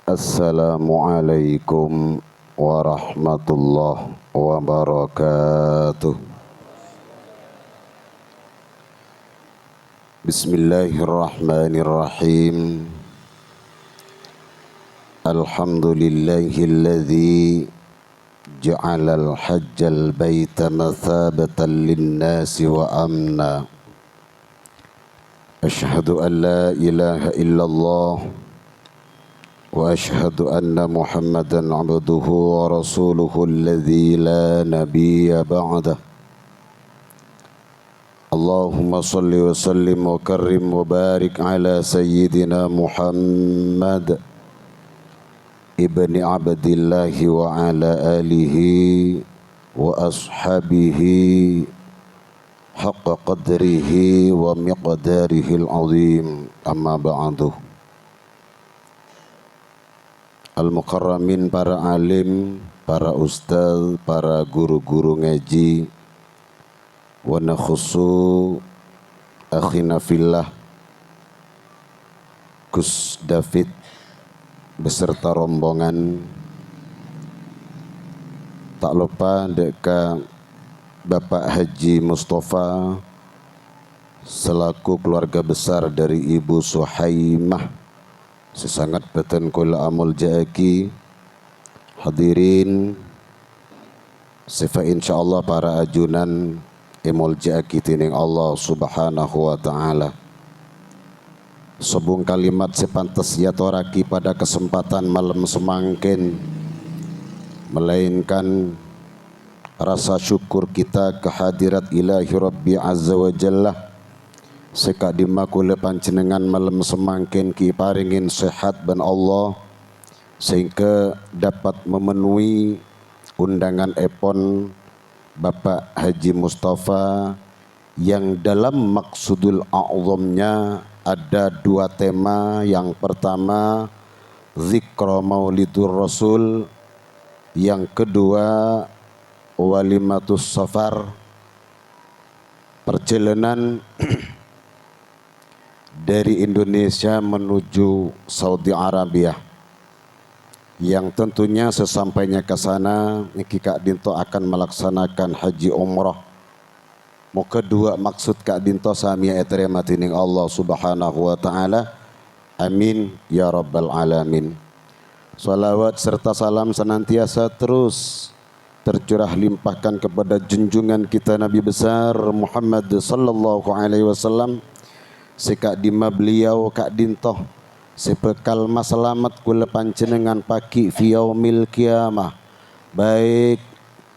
Assalamualaikum warahmatullahi wabarakatuh. Bismillahirrahmanirrahim. Alhamdulillahilladzi ja'alal hajjal baita mathabatan linnasi wa amna. Ashhadu an la ilaha illallah wa ashhadu anna Muhammadan abduhu wa rasuluhu alladzi la nabiyya ba'dah. Allahumma salli wa sallim wa karrim wa barik ala sayyidina Muhammad ibni abdillahi wa ala alihi wa ashabihi haqqa qadrihi wa miqdarihi al-azim, amma ba'du. Al-mukarramin, para alim, para ustaz, para guru-guru ngaji, wa nakhusu akhina fillah Gus David beserta rombongan, tak lupa deka Bapak Haji Mustafa selaku keluarga besar dari Ibu Suhaimah, sesangat beten kula amul jaaki, hadirin sifa insyaallah para ajunan imul jaaki tining Allah subhanahu wa ta'ala. Sebung kalimat sepantas yatoraki pada kesempatan malam semangkin, melainkan rasa syukur kita kehadirat ilahi Rabbi Azza wa Jalla seka dimakule panjenengan malam semangkin ki paringin sehat ben Allah sehingga dapat memenuhi undangan epon Bapak Haji Mustafa yang dalam maksudul a'zamnya ada dua tema. Yang pertama zikra maulidur rasul, yang kedua walimatus safar, perjalanan dari Indonesia menuju Saudi Arabia, yang tentunya sesampainya ke sana Niki Kak Dinto akan melaksanakan haji umrah. Muka dua maksud Kak Dinto samia eterema tining Allah subhanahu wa ta'ala. Amin ya rabbal alamin. Salawat serta salam senantiasa terus tercurah limpahkan kepada junjungan kita Nabi besar Muhammad sallallahu alaihi wasallam. Sekak dima beliau Kak Dinto sepekal masalamat kula panjenengan pagi fi yaumil qiyamah, baik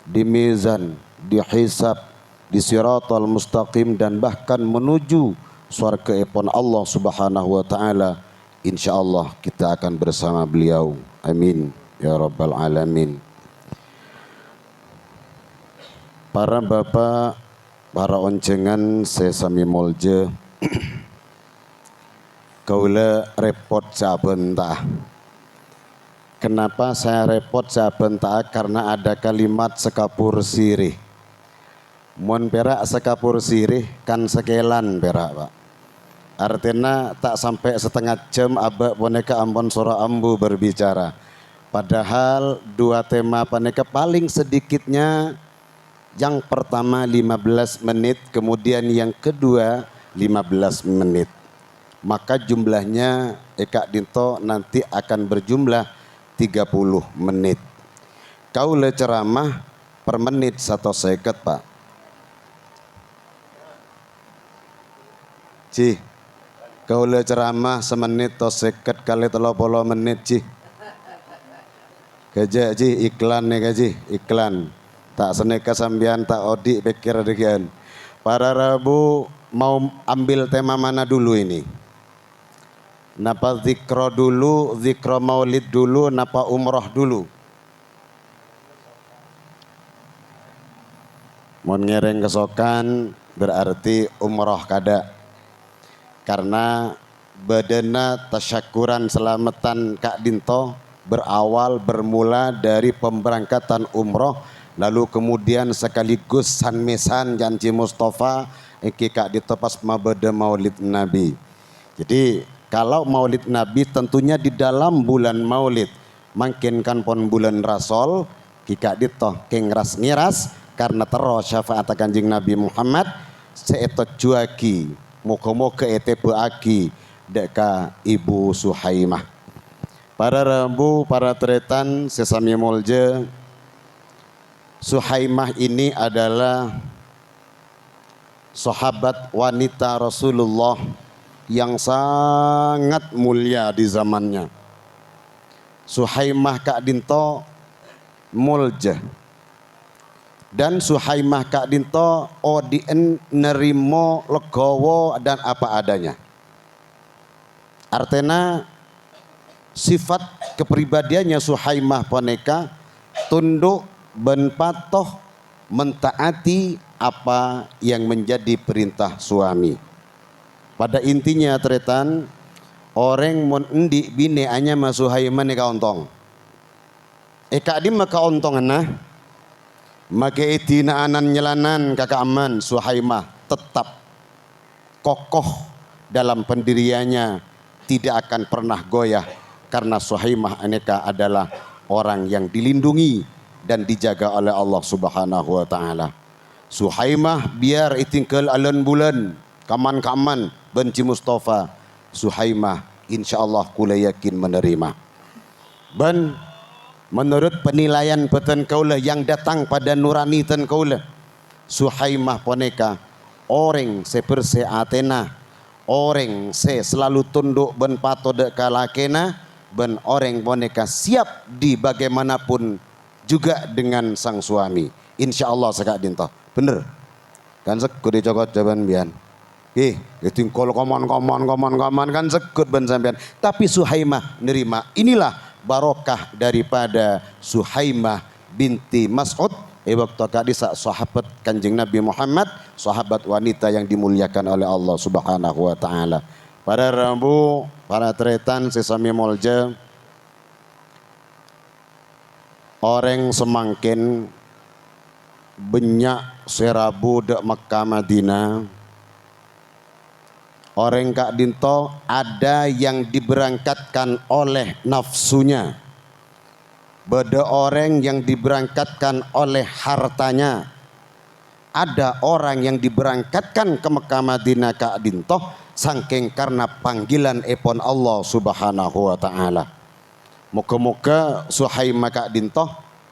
di mizan, di hisab, di siratal mustaqim, dan bahkan menuju surga epon Allah subhanahu wa ta'ala. Insyaallah kita akan bersama beliau. Amin ya rabbal alamin. Para bapak, para oncengan sesami molje, kaula repot sabentah. Kenapa saya repot sabentah? Karena ada kalimat sekapur sirih. Mun perak sekapur sirih kan sekelan perak, Pak. Artinya tak sampai setengah jam abak boneka ampun surah ambu berbicara. Padahal dua tema boneka paling sedikitnya yang pertama 15 menit, kemudian yang kedua 15 menit. Maka jumlahnya Kak Dinto nanti akan berjumlah 30 menit. Kaula ceramah per menit 150, Pak. Ci, kaula ceramah semenit to 50 kali 30 menit, Ci. Kerja Ci, iklan nih Ci, iklan. Tak seneka sambian tak odik pikir dengan. Para Rabu mau ambil tema mana dulu ini? Napa zikro dulu, zikro maulid dulu, napa umroh dulu? Mun ngereng kesokan berarti umroh kada. Karena badana tasyakuran selamatan Kak Dinto berawal bermula dari pemberangkatan umroh, lalu kemudian sekaligus sanmesan janji Mustafa Kak Dinto pas mabada maulid Nabi. Jadi Kalau maulid Nabi tentunya di dalam bulan maulid. Makin kan pon bulan Rasul kika dito kengras ngiras karena terus syafaat kanjeng Nabi Muhammad seetot juaki muka-muka ete beaki deka Ibu Suhaimah. Para rembu, para tretan sesami molje, Suhaimah ini adalah sahabat wanita Rasulullah yang sangat mulia di zamannya. Suhaimah Kak Dinto mulje dan Suhaimah Kak Dinto odien nerimo legowo dan apa adanya. Artena sifat kepribadiannya Suhaimah poneka tunduk ben patuh mentaati apa yang menjadi perintah suami. Pada intinya tretan orang mon endi bine anya ma Suhaimah ni kaontong. Eka di maka ontong nah maka itina anan nyelanan kakak aman Suhaimah tetap kokoh dalam pendiriannya, tidak akan pernah goyah. Karena Suhaimah aneka adalah orang yang dilindungi dan dijaga oleh Allah Subhanahu wa taala. Suhaimah biar itingkel alun bulan kaman-kaman benci Mustafa. Suhaimah insyaallah kula yakin menerima. Ben menurut penilaian peten kaula yang datang pada nurani ten kaula, Suhaimah poneka orang seperse Athena, orang se selalu tunduk ben pato dek kalakena, ben orang boneka siap di bagaimanapun juga dengan sang suami. Insya Allah sekak dinto. Bener. Kan sekut dicokot jawaban bian. Itu kalau koman kan sekut ben sampean. Tapi Suhaimah nerima. Inilah barokah daripada Suhaimah binti Mas'ud. Waktu kadi sahabat kanjeng Nabi Muhammad, sahabat wanita yang dimuliakan oleh Allah Subhanahu wa taala. Para rambu, para tretan sesami molje, orang semakin banyak serabu dek Makkah Madinah. Orang Kak Dinto ada yang diberangkatkan oleh nafsunya, beda orang yang diberangkatkan oleh hartanya. Ada orang yang diberangkatkan ke Makkah Madinah Kak Dinto saking karena panggilan epon Allah Subhanahu wa taala. Muka-muka Suhaimah Kak Dinto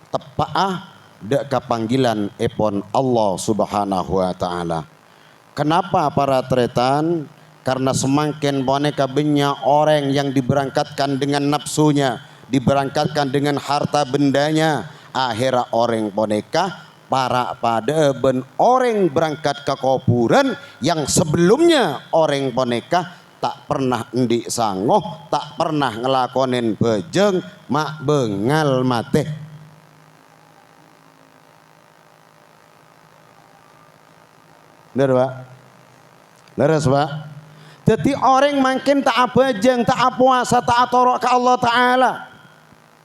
tepaah dek ka panggilan epon Allah Subhanahu wa taala. Kenapa para tretan? Karena semakin boneka banyak orang yang diberangkatkan dengan nafsunya, diberangkatkan dengan harta bendanya, akhirnya orang boneka para pada ben orang berangkat ke kuburan yang sebelumnya orang boneka tak pernah endi sangoh, tak pernah ngelakonin bejeng, mak bengal mate. Benar Pak? Leres Pak? Jadi orang makin tak bejeng, tak puasa, tak atorok ke Allah Ta'ala,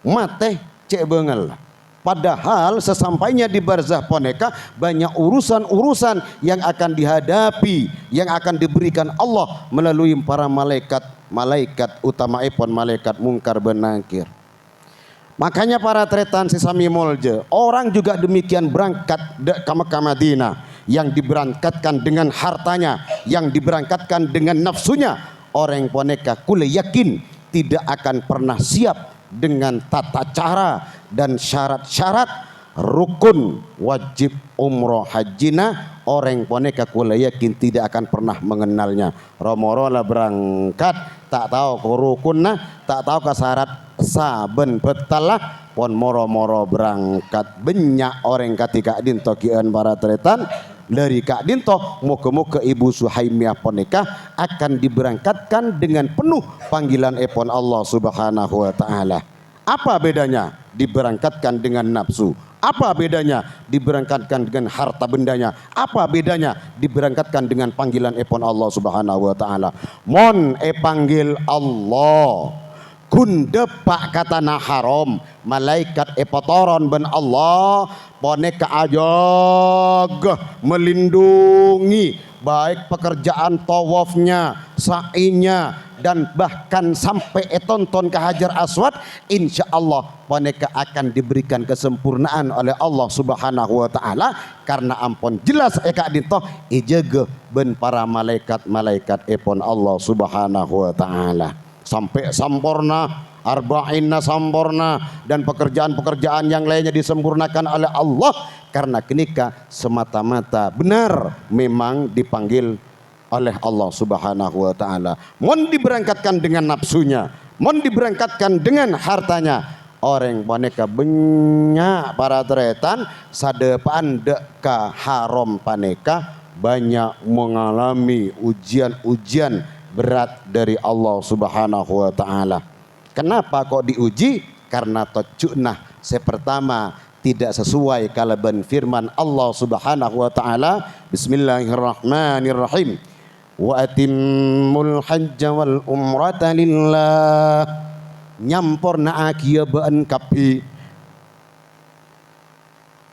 mate cek bengal. Padahal sesampainya di barzah poneka banyak urusan-urusan yang akan dihadapi, yang akan diberikan Allah melalui para malaikat utama epon malaikat mungkar ben nakir. Makanya para tretan sesami molje, orang juga demikian berangkat ke Makkah Madinah, yang diberangkatkan dengan hartanya, yang diberangkatkan dengan nafsunya. Orang poneka kule yakin tidak akan pernah siap dengan tata cara dan syarat-syarat rukun wajib umroh hajina. Orang poneka kula yakin tidak akan pernah mengenalnya. Romorola berangkat tak tahu ke rukunna, tak tahu ke syarat saben betalah pon moro-moro berangkat. Banyak orang ketika dinto kian para tretan dari Kak Dinto muka-muka Ibu Suhaimah poneka akan diberangkatkan dengan penuh panggilan epon Allah Subhanahu wa taala. Apa bedanya diberangkatkan dengan nafsu? Apa bedanya diberangkatkan dengan harta bendanya? Apa bedanya diberangkatkan dengan panggilan epon Allah Subhanahu wa taala? Mon panggil Allah kundepak katana haram, malaikat epotoron ben Allah poneka ajog melindungi baik pekerjaan tawafnya, sa'inya, dan bahkan sampai tonton ke Hajar Aswad, insya Allah mereka akan diberikan kesempurnaan oleh Allah Subhanahu wa Ta'ala. Karena ampun jelas eka dinto ijege ben para malaikat-malaikat epon Allah Subhanahu wa Ta'ala sampai sampurna, arba'inna sampurna, dan pekerjaan-pekerjaan yang lainnya disempurnakan oleh Allah. Karena kenika semata-mata benar memang dipanggil oleh Allah Subhanahu wa Ta'ala. Mon diberangkatkan dengan nafsunya, mon diberangkatkan dengan hartanya, orang paneka banyak para tretan sadepan deka haram paneka banyak mengalami ujian-ujian berat dari Allah Subhanahu wa Ta'ala. Kenapa kok diuji? Karena tocuknah pertama tidak sesuai kalaban firman Allah Subhanahu wa Ta'ala. Bismillahirrahmanirrahim. Wa atimmul hajja wal umrata lillah. Nyamporna akia baan kapi,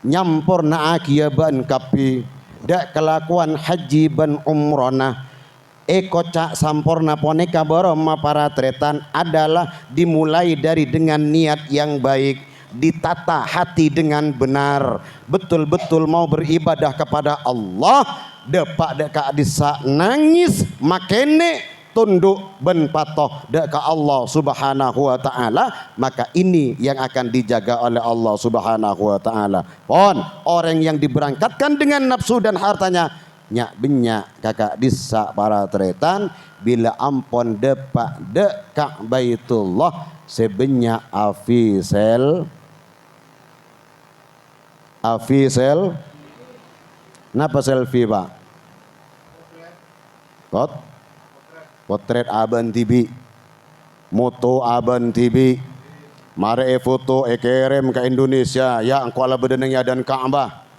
nyamporna akia baan kapi dak kelakuan haji ban umrona kocak sampurna poneka baroma para tretan adalah dimulai dari dengan niat yang baik, ditata hati dengan benar, betul-betul mau beribadah kepada Allah, depak deka disa nangis makene tunduk ben patoh deka Allah Subhanahu wa Ta'ala. Maka ini yang akan dijaga oleh Allah Subhanahu wa Ta'ala. Pon orang yang diberangkatkan dengan nafsu dan hartanya nyak benyak kakak disa para tretan bila ampon depak deka Baitullah sebenyak afisel napa selfie pak potret aban tibi moto aban tibi mare foto kirim ke Indonesia ya engkau ala bedenengnya dan Ka'bah.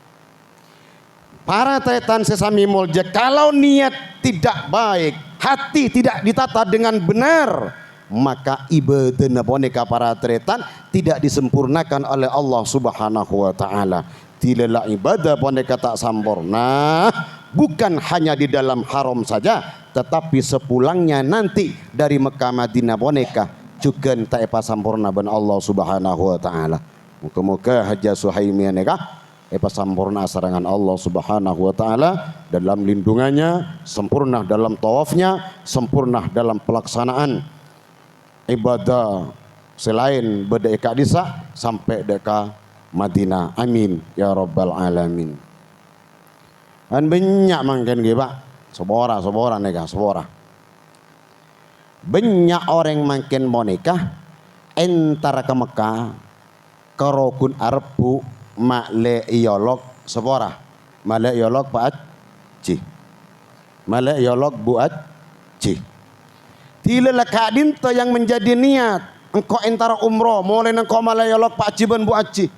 Para tretan sesami molja, kalau niat tidak baik, hati tidak ditata dengan benar, maka ibadah boneka para tretan tidak disempurnakan oleh Allah Subhanahu wa Ta'ala. Tidaklah ibadah boneka tak sempurna, bukan hanya di dalam haram saja, tetapi sepulangnya nanti dari Mekah Madinah boneka juga tak sempurna ben Allah Subhanahu wa Ta'ala. Muka-muka Haji Suhaimi neka sampurna serangan Allah Subhanahu wa Ta'ala dalam lindungannya, sempurna dalam tawafnya, sempurna dalam pelaksanaan ibadah selain berdeka disa sampai deka Madinah. Amin ya rabbal alamin. Dan banyak mangken giba sebora nega sebora banyak orang mangken monika entara ke Mekah ke Rukun Arbu Male iolog sepora, male iolog Pak Haji, male iolog Bu Haji. Tidak kak dinto yang menjadi niat engkau entara umroh, mulai engkau male iolog Pak Haji ben Bu Haji.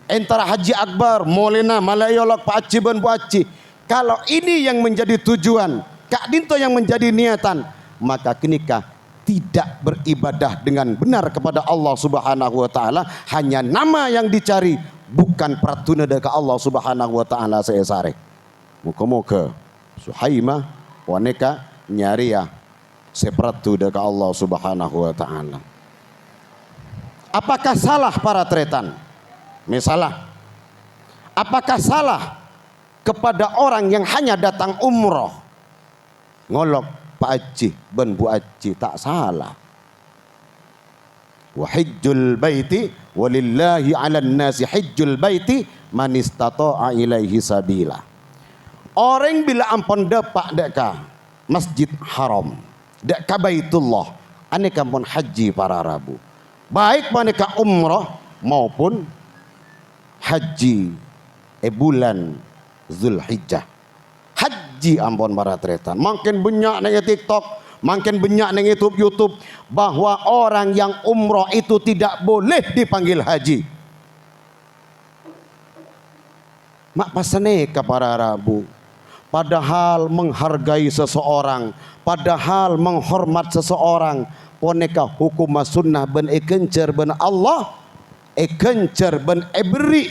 Entara haji akbar, mulai male iolog Pak Haji ben Bu Haji. Kalau ini yang menjadi tujuan, kak dinto yang menjadi niatan, maka kenikah tidak beribadah dengan benar kepada Allah Subhanahu wa Ta'ala, hanya nama yang dicari, bukan pratuna ke Allah Subhanahu wa Ta'ala seesare. Muka-muka Suhaimah waneka nyariah sepratu ke Allah Subhanahu wa Ta'ala. Apakah salah para tretan? Misalnya, apakah salah kepada orang yang hanya datang umroh ngolok Pak Haji ben Bu Haji? Tak salah. Wa hajjul baiti walillahi 'alan nasi hajjul baiti man istata'a ilaihi sabila. Orang bila ampun depak deka Masjid Haram, deka Baitullah, aneka pun haji para Rabu. Baik maneka umrah maupun haji bulan Zulhijjah. Haji ampun para tretan. Makin banyak neng TikTok, makin banyak neng YouTube bahwa orang yang umroh itu tidak boleh dipanggil haji. Mak pasane ke para Rabu. Padahal menghargai seseorang, padahal menghormat seseorang, poneka hukum sunnah ben kencer ben Allah, kencer ben beri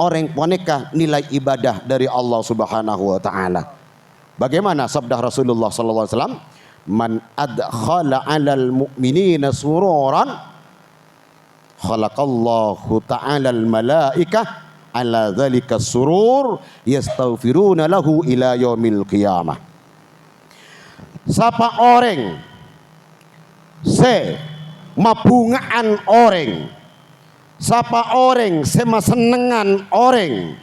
orang poneka nilai ibadah dari Allah Subhanahu wa Ta'ala. Bagaimana sabda Rasulullah sallallahu alaihi wasallam? Man adkhala 'alal mu'minina sururan khalaqallahu ta'ala al malaikah ala dzalika surur yastaghfiruna lahu ila yaumil qiyamah. Sapa orang se mabungaan orang, sapa orang se masenengan orang,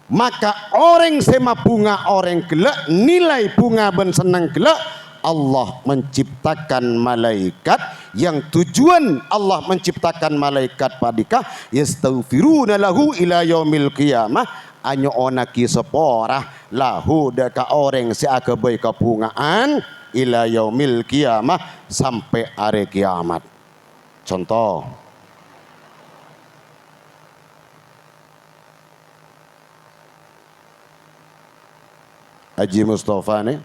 maka orang se mabunga orang gelak nilai bunga ben seneng gelak, Allah menciptakan malaikat yang tujuan Allah menciptakan malaikat padikah yastaghfiruna lahu ila yaumil qiyamah, anyo onaki seporah lahu deka orang si akabai kepungaan ila yaumil qiyamah sampai hari kiamat. Contoh, Haji Mustafa nih,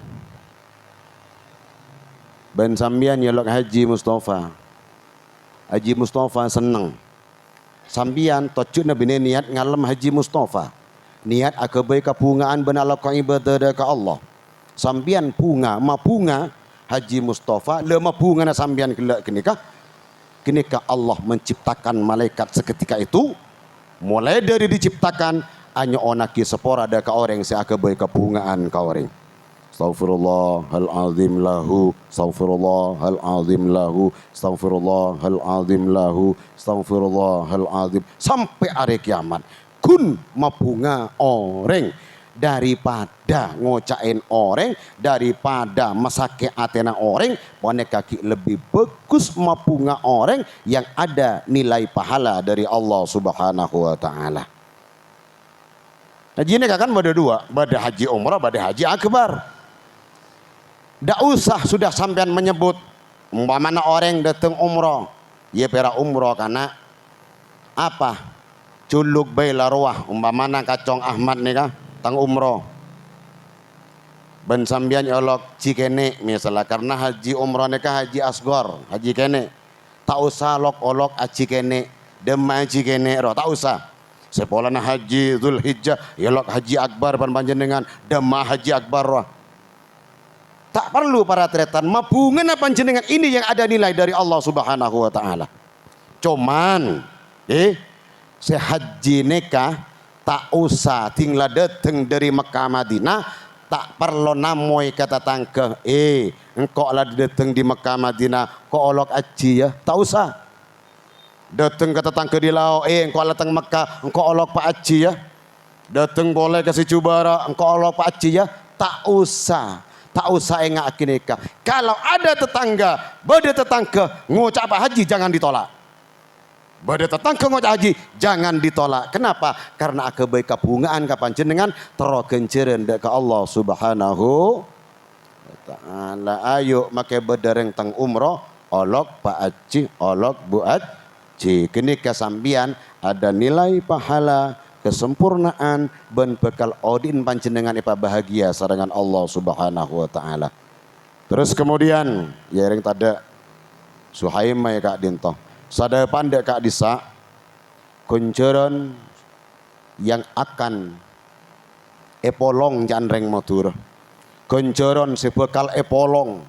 ben sambian nyelok Haji Mustafa. Haji Mustafa seneng. Sambian tocut nabi niat ngalem Haji Mustafa. Niat akabai kabungaan benala ka ibadah ka Allah. Sambian bunga, ma bunga Haji Mustafa, lema bunga na sambian kelak kenikah. Kenikah Allah menciptakan malaikat seketika itu. Mulai dari diciptakan hanya onaki sepora ada ka orang si akabai kabungaan ka orang. Astaghfirullahalazim lahu, astaghfirullahalazim lahu, astaghfirullahalazim lahu, astaghfirullahalazim sampai hari kiamat. Kun mabunga orang daripada ngocain orang, daripada masake atena orang, pone kaki lebih bagus mabunga orang yang ada nilai pahala dari Allah Subhanahu wa taala. Haji ini kan ada dua, pada haji umrah, pada haji akbar. Tidak usah sudah sampean menyebut umpamana orang datang umroh, ya pera umroh karena apa? Culuk bayi laruah umpamana kacong Ahmad nih kah tang umroh. Ben sambian olok cikene misalnya karena haji umroh nih kah haji asgor, haji kene. Tak usah olok aci kene, demai cikene roh, tak usah. Sepolana haji Zulhijjah, ya lok haji akbar pan panjenengan, demah haji akbar roh. Tak perlu para tretan mabungan apa jenengan ini yang ada nilai dari Allah Subhanahu wa taala. Cuman se haji nikah tak usah tinggal dateng dari Mekah Madinah, tak perlu namoy kata tangke engkau lah dateng di Mekah Madinah kok olok haji ya, tak usah. Dateng kata tangke di lau engkau datang Mekah engkau olok pak haji ya. Dateng boleh kasih cubara engkau olok pak haji ya, tak usah. Tak usah engak nikah. Kalau ada tetangga, bade tetangga ngucap haji jangan ditolak. Bade tetangga ngucap haji jangan ditolak. Kenapa? Karena akabai kabungaan kapan jenengan terogenceren dek Allah Subhanahu wa taala. Ayo make bedereng teng umroh, olok Pak Haji, olok Bu Haji. Kini kesambian ada nilai pahala kesempurnaan ben bekal odin panjenengan ipa bahagia sarangan Allah Subhanahu wa taala. Terus kemudian ya ring tada Suhaim ya Kak Dinto. Sada pandek Kak Disa kunceran yang akan epolong janreng motur. Kunceran sebekal epolong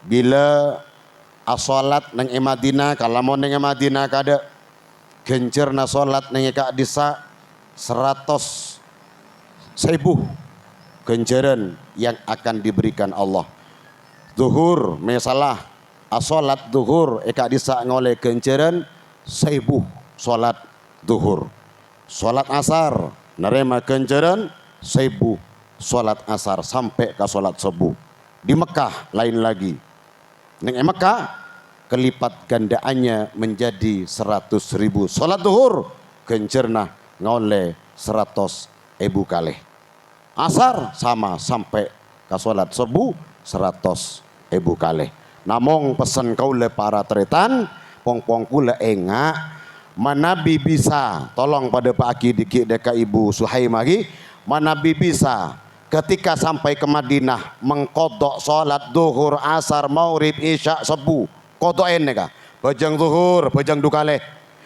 bila asolat nang Madinah kalamon nang Madinah kada gencerna solat neng Kak Disa 100.000 genceran yang akan diberikan Allah. Zuhur misalah asolat zuhur Kak Disa ngoleh genceran 1.000 solat zuhur. Solat asar nerima genceran 1.000 solat asar sampai ke solat subuh. Di Mekah lain lagi. Neng Mekah kelipat gandaannya menjadi 100.000 solat zuhur gencerna ngoleh 100.000 kali. Asar sama sampai ke solat subuh 100.000 kali. Namong pesan kau le para tretan pong-pong kula enggak manabi bisa tolong pada Pak Aki dikit deka Ibu Suhaim lagi manabi bisa ketika sampai ke Madinah mengkodok solat zuhur asar maghrib isya subuh kodoen nega bajang zuhur bajang dukale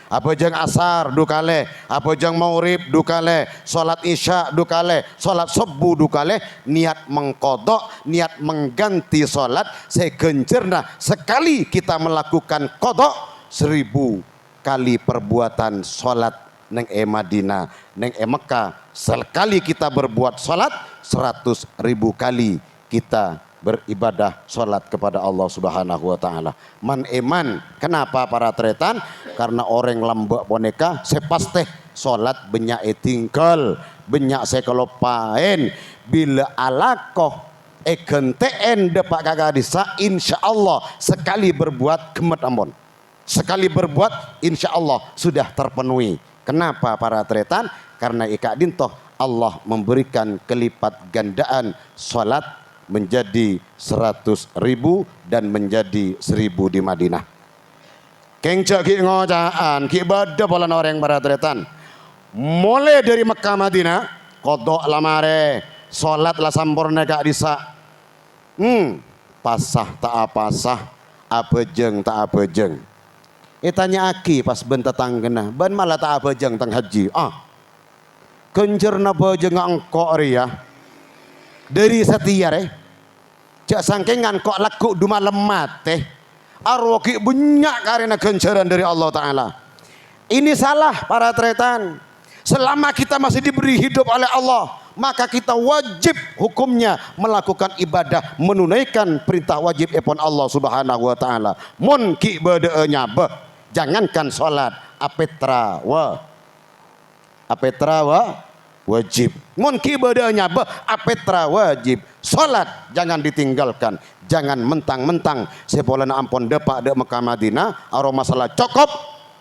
Apa jeng asar dukale, apa jeng maurib dukale, salat isya dukale, salat subuh dukale, niat mengkodok, niat mengganti salat segencerna sekali kita melakukan kodok 1000 kali perbuatan salat neng Madinah, neng Mekah. Sekali kita berbuat salat 100.000 kali kita beribadah salat kepada Allah Subhanahu wa taala. Man eman, kenapa para tretan? Karena orang lambak boneka sepasteh salat banyak tinggal, banyak sekelopain bila alakoh genteen depak kagak disa insyaallah sekali berbuat kemet ambon. Sekali berbuat insyaallah sudah terpenuhi. Kenapa para tretan? Karena ika dintoh Allah memberikan kelipat gandaan salat menjadi 100.000 dan menjadi 1000 di Madinah. Kengcak ki ngojaan ki bada polan orang para tretan. Mulai dari Mekah Madinah kodok lamare salat lah sampurna kak disa. Pasah tak apasah, abejeng tak abejeng. Tanya aki pas ben tetanggena, ban malah tak abejeng tang haji. Kencerna bejeng engkok ria. Dari setia cak sangkengan kok laku duma lemat arwaki banyak karena kencaran dari Allah Ta'ala. Ini salah para tretan. Selama kita masih diberi hidup oleh Allah, maka kita wajib hukumnya melakukan ibadah, menunaikan perintah wajib epon Allah Subhanahu wa taala. Mun ki bedeenya jangankan salat, apetra wa wajib. Mun ki bedeenya apetra wajib. Salat jangan ditinggalkan, jangan mentang-mentang sepolana ampon depak de Mekah Madinah aro masalah cokop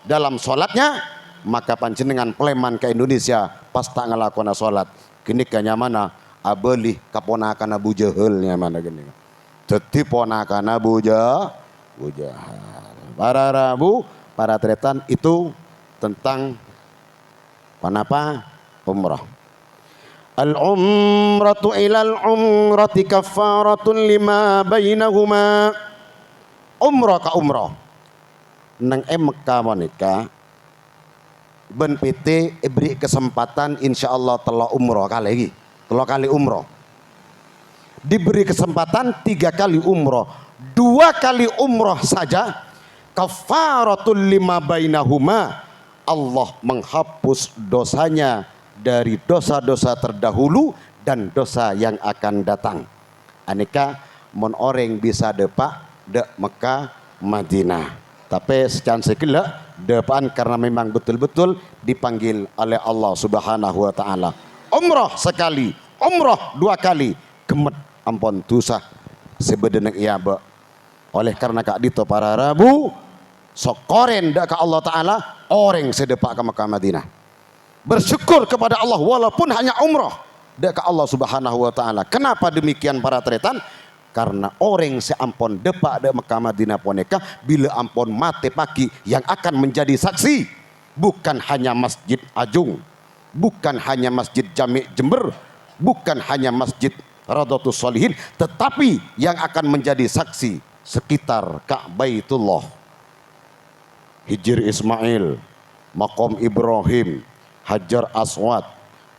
dalam salatnya, maka panjenengan pleman ke Indonesia pas tak ngelakona salat. Gini kanya mana abelih kaponakan Abu Jahalnya mana gini. Dadi ponakan Abu Jahal. Para Rabu, para tretan itu tentang panapa umrah. Al-umratu ilal umrati kafaratun lima bainahuma. Umrah ka umrah nang Mekah monika ben PT beri kesempatan insyaallah telah umrah kali umrah. Diberi kesempatan 3 kali umrah, 2 kali umrah saja kafaratul lima bainahuma. Allah menghapus dosanya dari dosa-dosa terdahulu dan dosa yang akan datang. Aneka mon orang bisa depak de Mekah Madinah. Tapi secan sekila depan karena memang betul-betul dipanggil oleh Allah Subhanahu wa taala. Umrah sekali, umrah 2 kali, kemet ampun dosa sebedeneng iya be. Oleh karena kak dito para Rabu sokoren dak ke Allah taala orang sedepak ke Mekah Madinah. Bersyukur kepada Allah walaupun hanya umrah dak ke Allah Subhanahu wa taala. Kenapa demikian para tretan? Karena orang seampun depak de Mekah Madinah poneka bila ampun mate pagi yang akan menjadi saksi bukan hanya Masjid Ajung, bukan hanya Masjid Jami' Jember, bukan hanya Masjid Radhatus Shalihin, tetapi yang akan menjadi saksi sekitar Ka'baitullah, Hijr Ismail, Maqam Ibrahim, Hajar Aswad,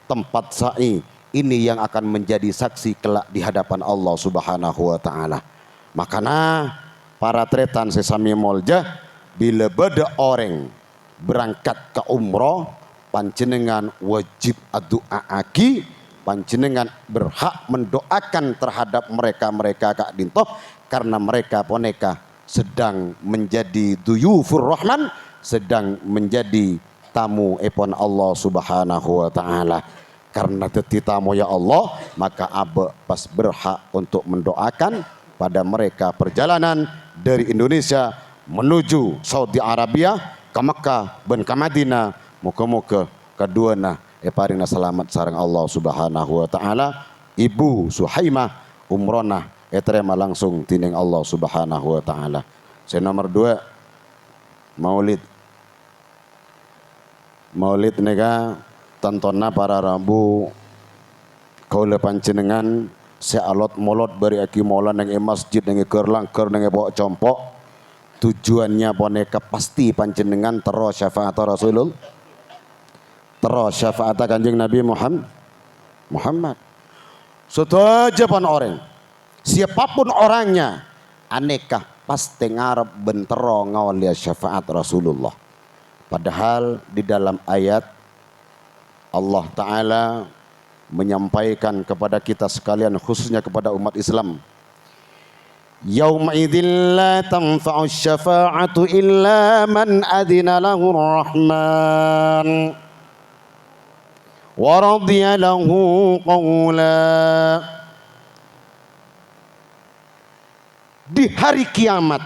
tempat sa'i. Ini yang akan menjadi saksi kelak di hadapan Allah Subhanahu wa taala. Makanya para tretan sesami molja bila beda orang berangkat ke umroh panjenengan wajib doa aki, panjenengan berhak mendoakan terhadap mereka kak dintoh karena mereka poneka sedang menjadi duyufur rahman, sedang menjadi tamu epon Allah Subhanahu wa taala. Karena teti tamu ya Allah, maka abe pas berhak untuk mendoakan pada mereka perjalanan dari Indonesia menuju Saudi Arabia ke Mekah ben ke Madinah. Muka-muka keduana parina selamat sareng Allah Subhanahu wa taala. Ibu Suhaimah umrona terima langsung tining Allah Subhanahu wa taala. Saya nomor 2 Maulid nega tantona para Rabu kaula panjenengan sealot molot bari aki mola nang masjid nang kerlangker nang bawa compok tujuannya boneka pasti panjenengan tero syafaat Rasulullah, tero syafaat Kanjeng Nabi Muhammad. Sudah aja pun orang, siapapun orangnya, aneka pasti ngarep bentero ngawali syafaat Rasulullah. Padahal di dalam ayat Allah Ta'ala menyampaikan kepada kita sekalian, khususnya kepada umat Islam, yauma idzin la tanfa'u syafa'atu illa man adzina lahu rahman wa radiya lahu qawla. Di hari kiamat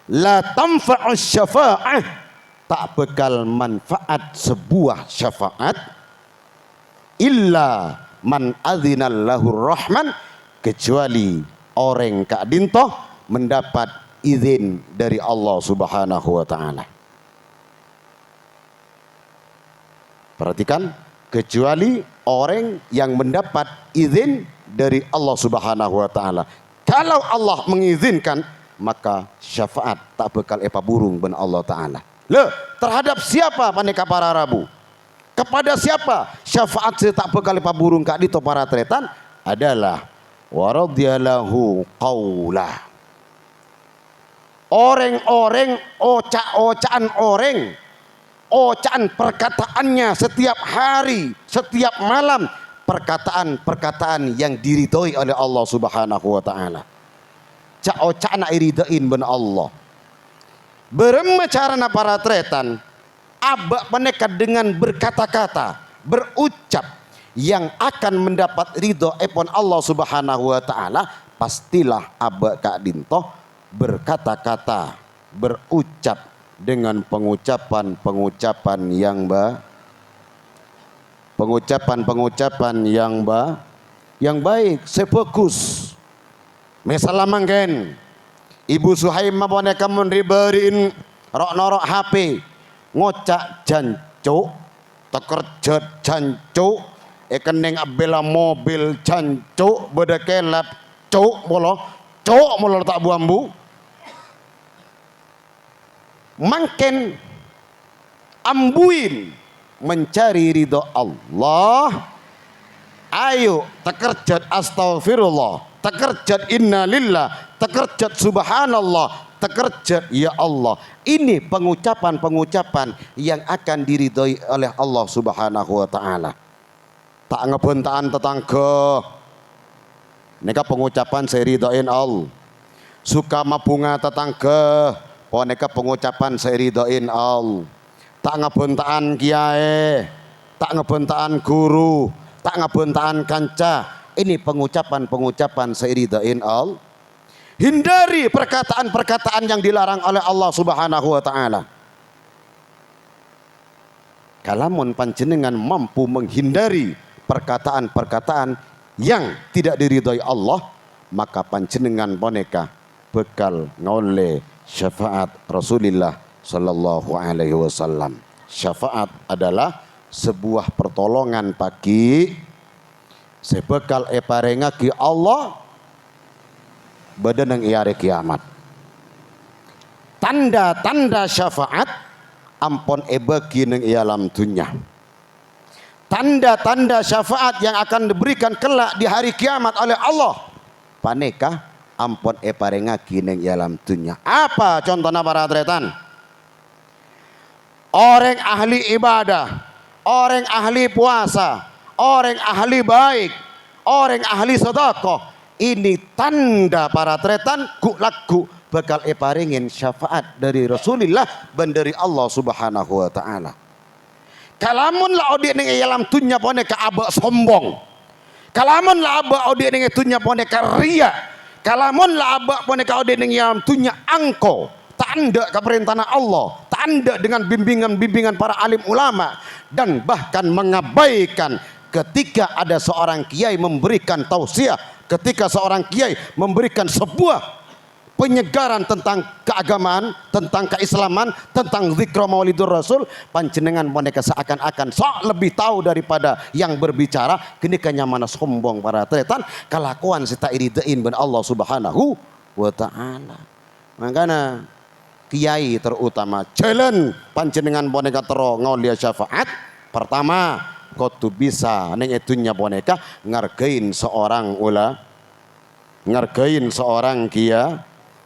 la tanfa'u syafa'ah, tak bekal manfaat sebuah syafaat illa man adzina lahu rahman, kecuali orang kak dintoh mendapat izin dari Allah Subhanahu wa Ta'ala. Perhatikan, kecuali orang yang mendapat izin dari Allah Subhanahu wa Ta'ala. Kalau Allah mengizinkan, maka syafaat tak bekal epa burung ben Allah Ta'ala. Loh, terhadap siapa paneka para Rabu? Kepada siapa syafaat tak bekal epa burung kak dito para tretan? Adalah waradhiyalahu qawla. Orang-orang, ocaan orang, ocaan perkataannya setiap hari, setiap malam, perkataan-perkataan yang diridhoi oleh Allah Subhanahu wa Ta'ala. Ocaan iridain ben Allah. Berema carana para tretan, abak mereka dengan berkata-kata, berucap yang akan mendapat ridho epon Allah Subhanahu wa Ta'ala, pastilah abak kak dintoh berkata-kata, berucap dengan pengucapan-pengucapan yang baik, sefokus. Misalnya mangken Ibu Suhaimah boneka menriberin rok norok HP, ngocak jancuk, tekerjet jancuk, ekeneng abela mobil jancuk, bedekelap cuk molo tak buambu. Mangken ambuin mencari ridho Allah. Ayo tekerjat astaghfirullah, tekerjat innalillah, tekerjat subhanallah, tekerjat ya Allah. Ini pengucapan-pengucapan yang akan diridhoi oleh Allah Subhanahu wa Ta'ala. Tak ngebentaan tetangga, neka pengucapan saya ridhoin Allah. Suka mabunga tetangga, neka pengucapan saya ridhoin Allah. Tak ngebentaan kiai, tak ngebentaan guru, tak ngebentaan kanca. Ini pengucapan-pengucapan saya ridhoin Allah. Hindari perkataan-perkataan yang dilarang oleh Allah Subhanahu wa Ta'ala. Kalamun panjenengan mampu menghindari perkataan-perkataan yang tidak diridhoi Allah, maka panjenengan boneka bekal ngoleh syafaat Rasulullah sallallahu alaihi wasallam. Syafaat adalah sebuah pertolongan pagi sebekal eparengaki Allah badan yang iare kiamat. Tanda-tanda syafaat ampon ebagi neng ialam dunya. Tanda-tanda syafaat yang akan diberikan kelak di hari kiamat oleh Allah, paneka ampon eparengaki neng ialam dunya. Apa contohnya para tretan? Orang ahli ibadah, orang ahli puasa, orang ahli baik, orang ahli sedekah. Ini tanda para tretan ku lagu bakal eparingin syafaat dari Rasulullah dan dari Allah Subhanahu wa Ta'ala. Kalamun la odi ning alam dunya boneka abak sombong. Kalamun la abak odi ning dunya boneka ria. Kalamun la abak boneka odi ning alam dunya angko. Tanda keperintahan Allah, tanda dengan bimbingan-bimbingan para alim ulama, dan bahkan mengabaikan ketika ada seorang kiai memberikan tausiah, ketika seorang kiai memberikan sebuah penyegaran tentang keagamaan, tentang keislaman, tentang zikra maulidur rasul, panjenengan boneka seakan-akan sok lebih tahu daripada yang berbicara. Kini kenyamanan sombong para tretan, kelakuan sita iridain ben Allah Subhanahu wa Ta'ala. Makanya kiai terutama jalan panjenengan boneka tero ngaulia syafaat. Pertama kudu bisa ning edunya boneka ngargain seorang ngargain seorang kia,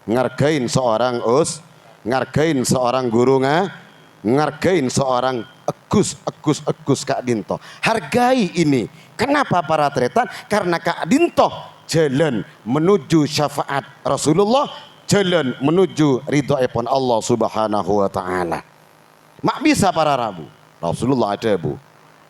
ngargain seorang ngargain seorang guru ngargain seorang agus Kak Dinto. Hargai ini. Kenapa para tretan? Karena Kak Dinto jalan menuju syafaat Rasulullah, jalan menuju ridhoipun Allah Subhanahu wa taala. Mak bisa para rabu. Rasulullah ada bu.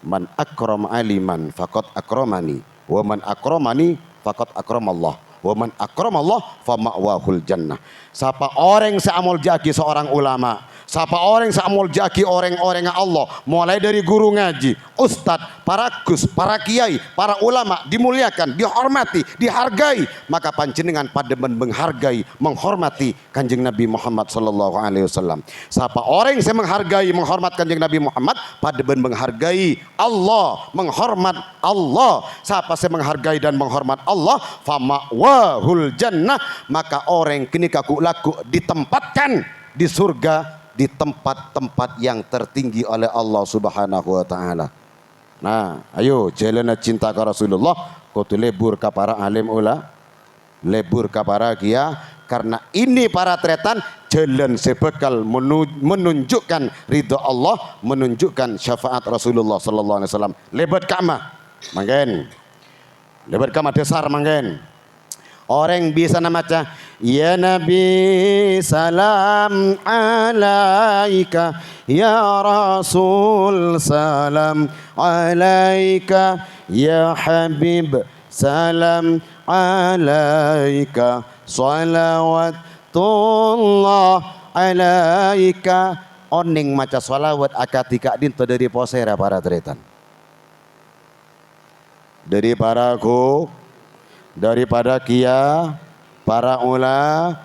Man akram aliman faqad akramani wa man akramani faqad akramallah wa man akramallah fa ma'wahul jannah. Siapa orang seamul jagi seorang ulama, siapa orang seamul jagi orang-orang Allah, mulai dari guru ngaji, ustadz, para gus, para kiai, para ulama dimuliakan, dihormati, dihargai, maka panjenengan pademen menghargai, menghormati Kanjeng Nabi Muhammad sallallahu alaihi wasallam. Siapa orang yang menghargai, menghormat Kanjeng Nabi Muhammad, pademen menghargai Allah, menghormat Allah. Siapa yang menghargai dan menghormat Allah, fama'wahul jannah, maka orang kini kaku laku ditempatkan di surga, di tempat-tempat yang tertinggi oleh Allah Subhanahu wa taala. Nah, ayo jalan cinta ke Rasulullah, kudu lebur ke para alim lebur ke para kia, karena ini para tretan jalan sebekal menunjukkan ridha Allah, menunjukkan syafaat Rasulullah sallallahu alaihi wasallam. Lebat kamah manggen. Lebat kamah dasar manggen. Orang bisa namaca ya Nabi salam alaika, ya Rasul salam alaika, ya Habib salam alaika, salawatullah alaika. Oning maca salawat akatika dinto dari posera para tretan, dari para daripada kia para ulama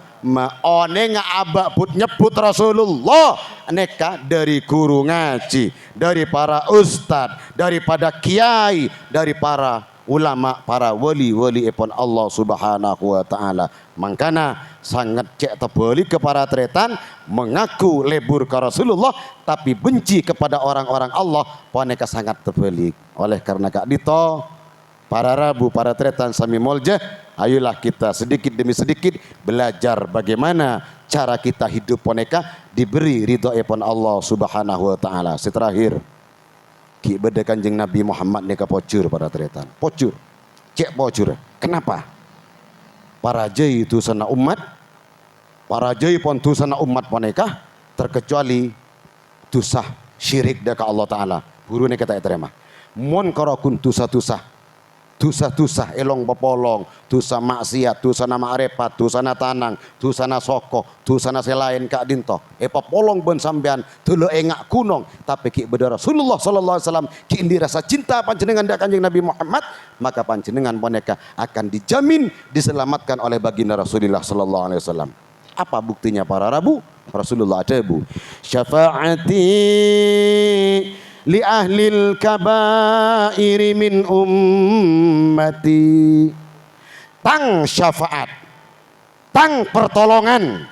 one ngabak put nyebut Rasulullah neka dari guru ngaji, dari para ustad, daripada kiai, dari para ulama, para wali-wali ipun Allah Subhanahu wa taala. Mangkana sangat cek tebali ke para tretan mengaku lebur ke Rasulullah tapi benci kepada orang-orang Allah, poneka sangat tebali. Oleh karena Kak Dito, para rabu, para tretan sami molja, ayolah kita sedikit demi sedikit belajar bagaimana cara kita hidup poneka diberi ridho ipun Allah Subhanahu wa taala. Seterakhir ki beda Kanjeng Nabi Muhammad neka pocur para tretan. Pocur. Cek pocur. Kenapa? Para jai itu sana umat, para jai pon tu sana umat poneka terkecuali tusah syirik deka Allah taala. Buru neka tak terima. Mon karokun tusah-tusah, tusah-tusah elong bepolong, tusah maksiat, tusah nama arepat, tusah na tanang, tusah na soko, tusah na selain Kak Dinto. Epa polong ben sampean telo engak kunong, tapi ki beda Rasulullah sallallahu alaihi wasallam ki indi rasa cinta panjenengan dak Kanjeng Nabi Muhammad, maka panjenengan boneka akan dijamin diselamatkan oleh baginda Rasulullah sallallahu alaihi wasallam. Apa buktinya para rabu? Rasulullah ada bu. Syafaati li ahlil kabairi min ummati. Tang syafaat, tang pertolongan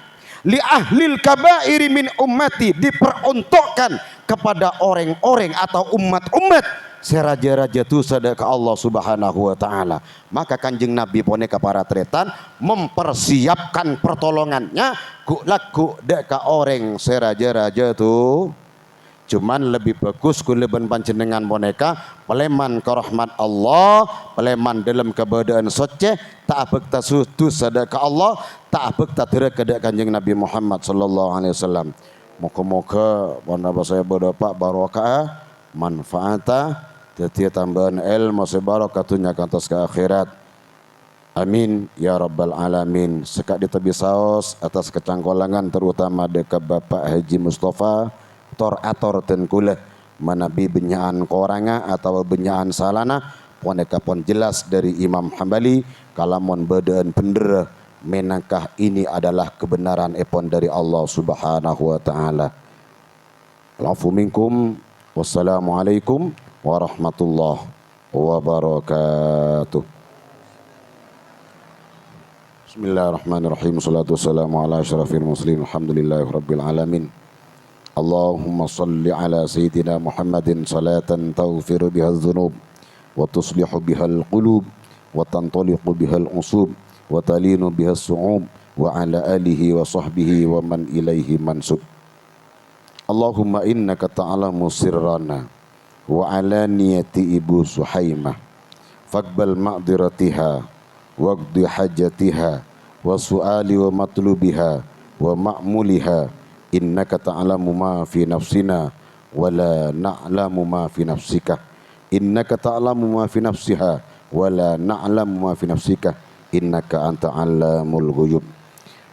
li ahlil kabairi min ummati, diperuntukkan kepada orang-orang atau umat-umat seraja-raja tu sadaka Allah Subhanahu wa taala. Maka Kanjeng Nabi poneka para tretan mempersiapkan pertolongannya ku laku deka orang seraja-raja tu. Cuman lebih bagus kuleban panjenengan boneka peleman ke rahmat Allah, peleman dalam keberadaan soce, tak abekta sutu sadaka Allah, tak abekta dera kedak Kanjeng Nabi Muhammad sallallahu alaihi wasallam. Moga-moga pondok saya berdoa barokah, manfaata, dadi tambahan ilmu sebarakatunya kantos ke akhirat. Amin ya rabbal alamin. Sekak ditebi saos atas kecangkolangan terutama dekat Bapak Haji Mustafa ator ten kula manabi benyaan koranga atau benyaan salana poneka pon jelas dari Imam Hambali kalamon bedaan bener menangkah ini adalah kebenaran epon dari Allah Subhanahu wa taala. Alaikum minkum, wassalamualaikum warahmatullahi wabarakatuh. Bismillahirrahmanirrahim. Salatu wassalamu ala asyrafil muslimin. Alhamdulillahi rabbil alamin. Allahumma salli ala sayyidina Muhammadin salatan taghfiru biha adh-dhunub wa tuslihu biha al-qulub wa tantaliqu biha al-usub wa talinu biha as-su'ub wa ala alihi wa sahbihi wa man ilaihi mansub. Allahumma innaka ta'lamu sirrana wa alaniyati ibu Suhaimah faqbal ma'diratiha waqdi hajatiha wa su'ali wa matlubiha wa ma'muliha innaka ta'lamu ma fi nafsina wa la na'lamu ma fi nafsika innaka ta'lamu ma fi nafsiha wa la na'lamu ma fi nafsika innaka anta 'allamul ghuyub.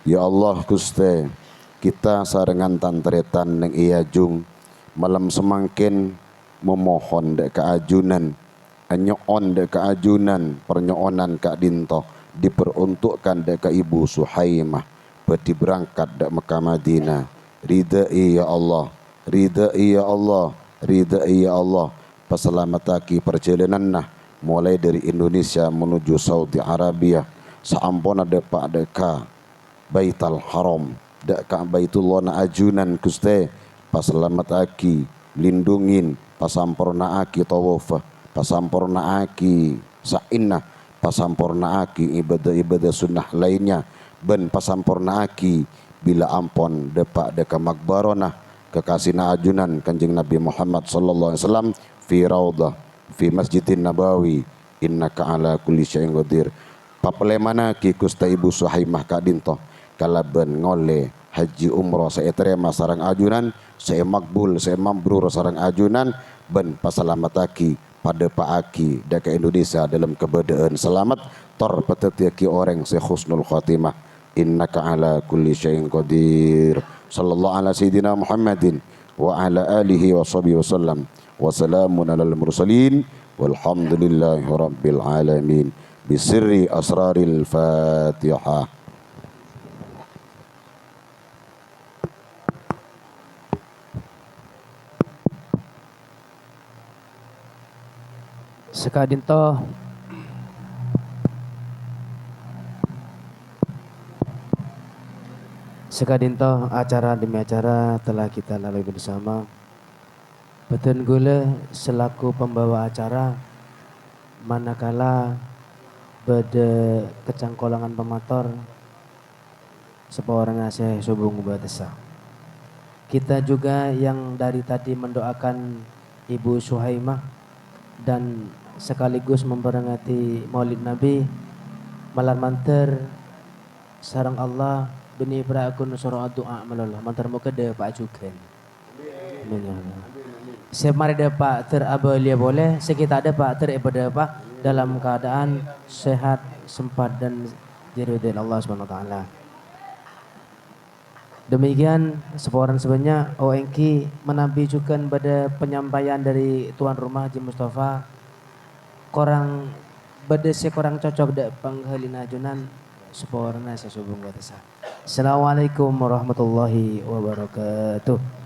Ya Allah Gusti, kita sarengan tantretan neng iyajung malam semangkin memohon dek keajunan nyoon dek keajunan pernyoonan Kak Dinto diperuntukkan dek ke Ibu Suhaimah beti berangkat dek Mekah Madinah. Ridai ya Allah, ridai ya Allah, ridai ya Allah. Paselamataki perjalanan nah mulai dari Indonesia menuju Saudi Arabia saampona depak deka Baitul Haram deka Baitullah na ajunan Gusti paselamataki lindungin pasamporna aki tawaf pasampurna aki sa'innah, pasampurna aki ibadah-ibadah sunnah lainnya, ben pasampurna aki bila ampon depak deka makbaronah kekasihna ajunan Kanjeng Nabi Muhammad sallallahu alaihi wasallam fi raudhah fi Masjidin Nabawi innaka ala kulli syai'in qadir. Papelemana ki Gusti Ibu Suhaimah Kak Dinto kalaben ngole haji umroh saya terima sarang ajunan saya makbul saya mabrur sarang ajunan ben pasalamataki pada Pak Aki daka Indonesia dalam keberadaan selamat tor petetiaki orang sehusnul khatimah innaka ala kulli syai'in qadir. Sallallahu ala sayyidina Muhammadin wa ala alihi wa sahbihi wasallam wa salamun alal mursalin walhamdulillahi rabbil alamin bisirri asraril Fatihah. Sekadinto acara demi acara telah kita lalui bersama. Betul gula selaku pembawa acara manakala beda kecangkolangan pemator seorang ngasih subung badesa. Kita juga yang dari tadi mendoakan Ibu Suhaimah dan sekaligus memperingati Maulid Nabi malam manter sarang Allah dunia berakun surah doa melalui manter muka de Pak Juken. Semari de Pak terabalia boleh sekitar de Pak teribadah Pak dalam keadaan sehat sempat dan diridhoi Allah Subhanahu wa taala. Demikian seporan sebenarnya ONK menampilkan pada penyampaian dari tuan rumah Haji Mustafa korang bade sekorang cocok dek panghalina ajunan seporna sesubung batasa. Assalamualaikum warahmatullahi wabarakatuh.